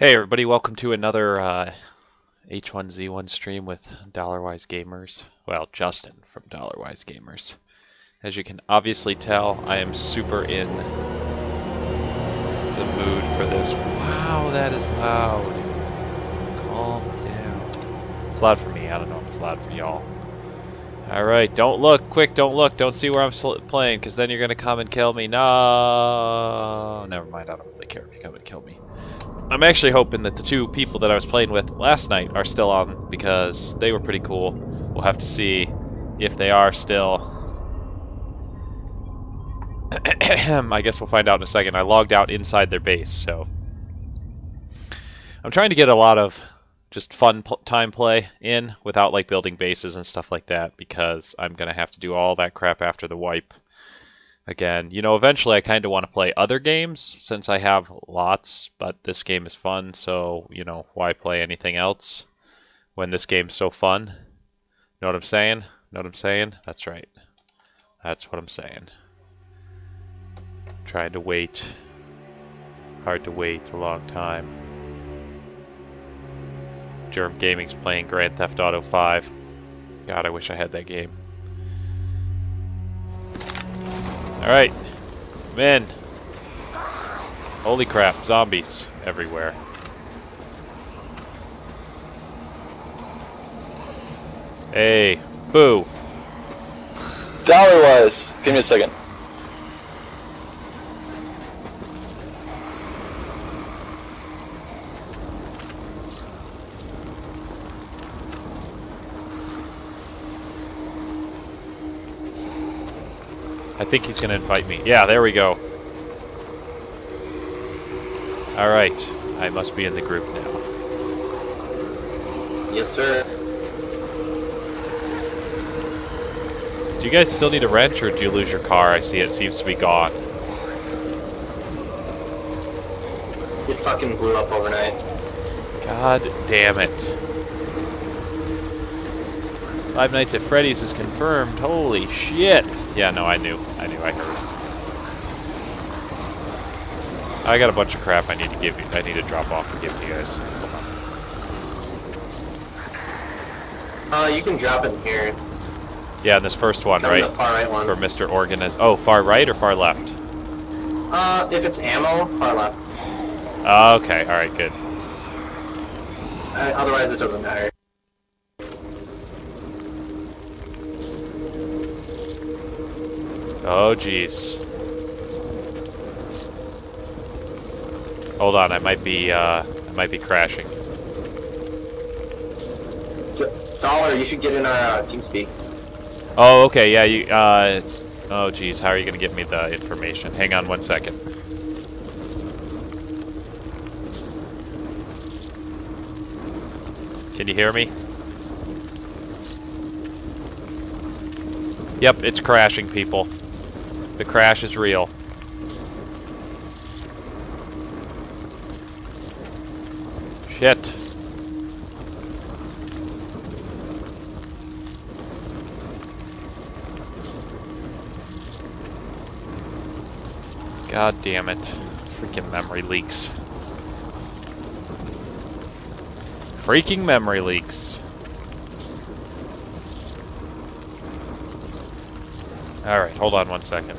Hey everybody, welcome to another H1Z1 stream with Dollarwise Gamers. Well, Justin from Dollarwise Gamers. As you can obviously tell, I am super in the mood for this. Wow, that is loud. Calm down. It's loud for me. I don't know if it's loud for y'all. Alright, don't look. Quick, don't look. Don't see where I'm playing, because then you're going to come and kill me. No. Never mind, I don't really care if you come and kill me. I'm actually hoping that the two people that I was playing with last night are still on because they were pretty cool. We'll have to see if they are still. I guess we'll find out in a second. I logged out inside their base, so I'm trying to get a lot of just fun time play in without like building bases and stuff like that because I'm gonna have to do all that crap after the wipe again. You know, eventually I kind of want to play other games since I have lots, but this game is fun, so, you know, why play anything else when this game's so fun? Know what I'm saying? Know what I'm saying? That's right. That's what I'm saying. Trying to wait. Hard to wait a long time. Germ Gaming's playing Grand Theft Auto 5. God, I wish I had that game. Alright. I'm in. Holy crap, zombies everywhere. Hey, boo. Dollarwise, give me a second. I think he's gonna invite me. Yeah, there we go. Alright, I must be in the group now. Yes, sir. Do you guys still need a wrench, or do you lose your car? I see it seems to be gone. It fucking blew up overnight. God damn it. Five Nights at Freddy's is confirmed. Holy shit. Yeah, no, I knew. I heard. I got a bunch of crap I need to give you. I need to drop off and give you guys. Hold on. You can drop it here. Yeah, in this first one, right? The far right one. For Mr. Organist. Oh, far right or far left? If it's ammo, far left. Okay, alright, good. Otherwise, it doesn't matter. Oh, jeez. Hold on, I might be crashing. Dollar, you should get in our TeamSpeak. Oh, okay, yeah, you, oh, geez, how are you gonna give me the information? Hang on one second. Can you hear me? Yep, it's crashing, people. The crash is real. Shit. God damn it. Freaking memory leaks. Freaking memory leaks. Alright, hold on one second.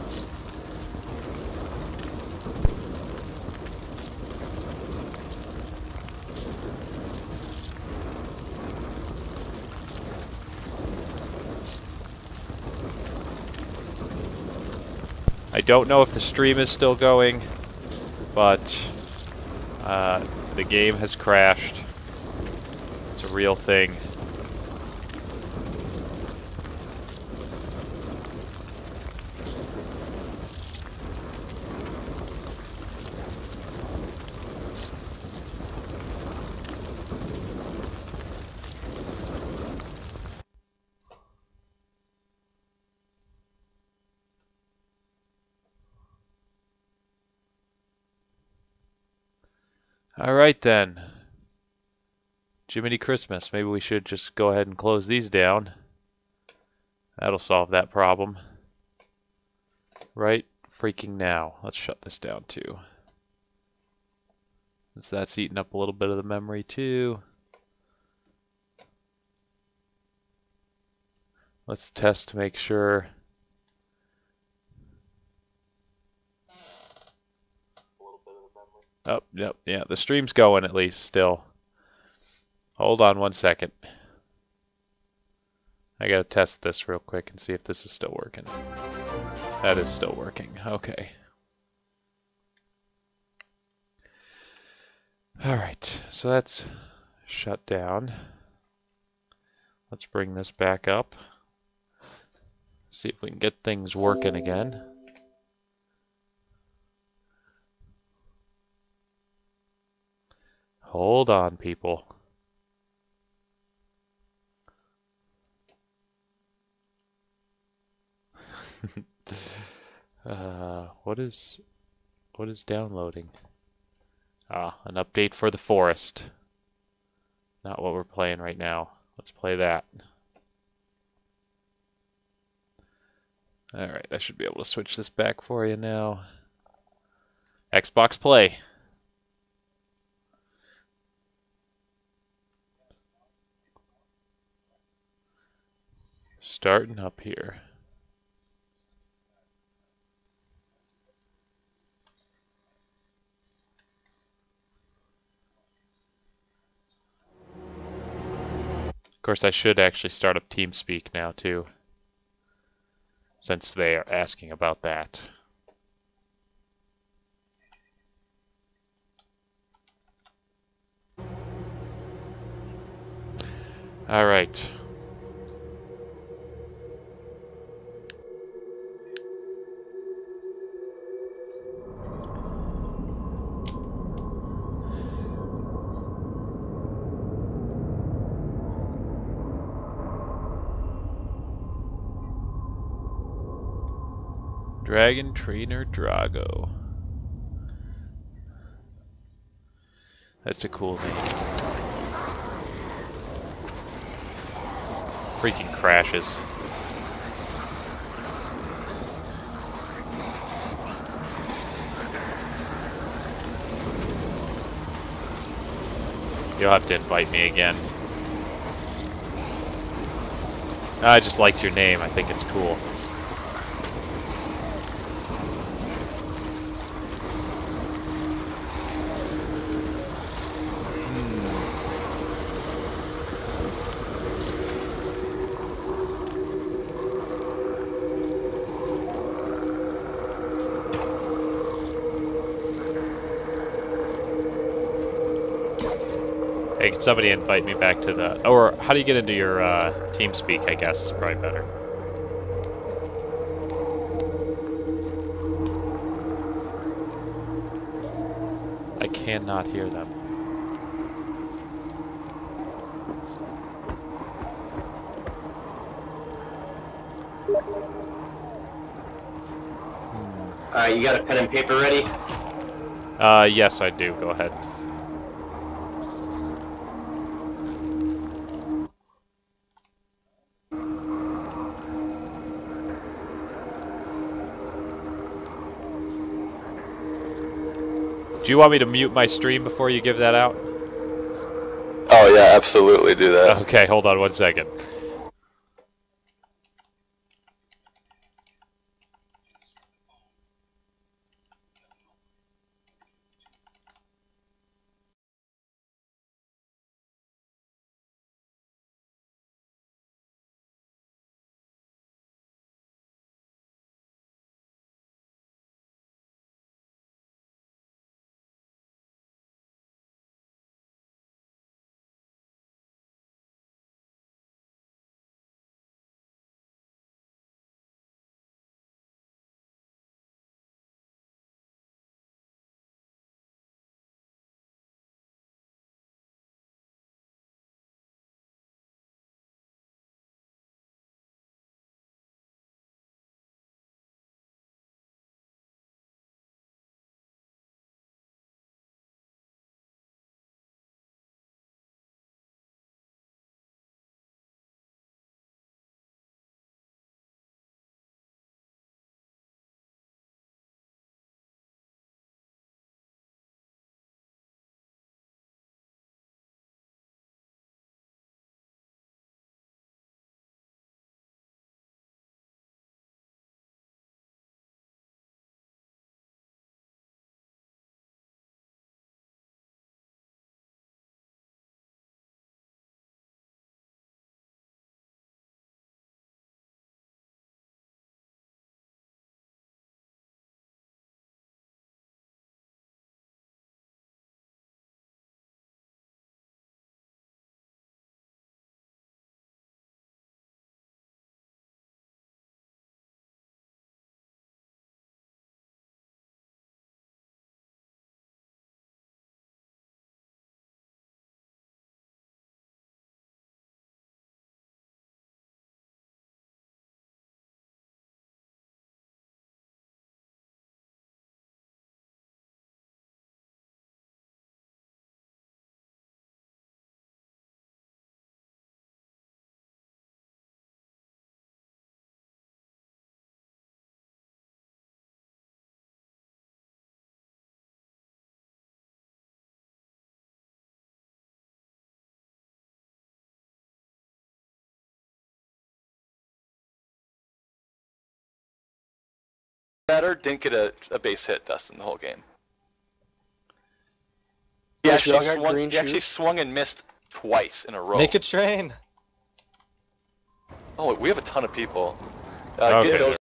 I don't know if the stream is still going, but the game has crashed. It's a real thing. Alright then. Jiminy Christmas. Maybe we should just go ahead and close these down. That'll solve that problem. Right freaking now. Let's shut this down too. Since that's eating up a little bit of the memory too. Let's test to make sure. Oh, yep, yeah, the stream's going at least still. Hold on 1 second. I gotta test this real quick and see if this is still working. That is still working. Okay. Alright, so that's shut down. Let's bring this back up. See if we can get things working again. Hold on, people. What is downloading? Ah, an update for the forest. Not what we're playing right now. Let's play that. Alright, I should be able to switch this back for you now. Xbox Play. Starting up here. Of course, I should actually start up TeamSpeak now too, since they are asking about that. All right. Dragon Trainer Drago. That's a cool name. Freaking crashes. You'll have to invite me again. I just liked your name. I think it's cool. Hey, can somebody invite me back to the... Or how do you get into your TeamSpeak, I guess, is probably better. I cannot hear them. You got a pen and paper ready? Yes, I do. Go ahead. Do you want me to mute my stream before you give that out? Oh yeah, absolutely do that. Okay, hold on 1 second. batter didn't get a base hit, Dustin, the whole game. He Yes, we all actually got swung, green he actually shoes. swung and missed twice in a row. Make a train. Oh, we have a ton of people. Okay. Get those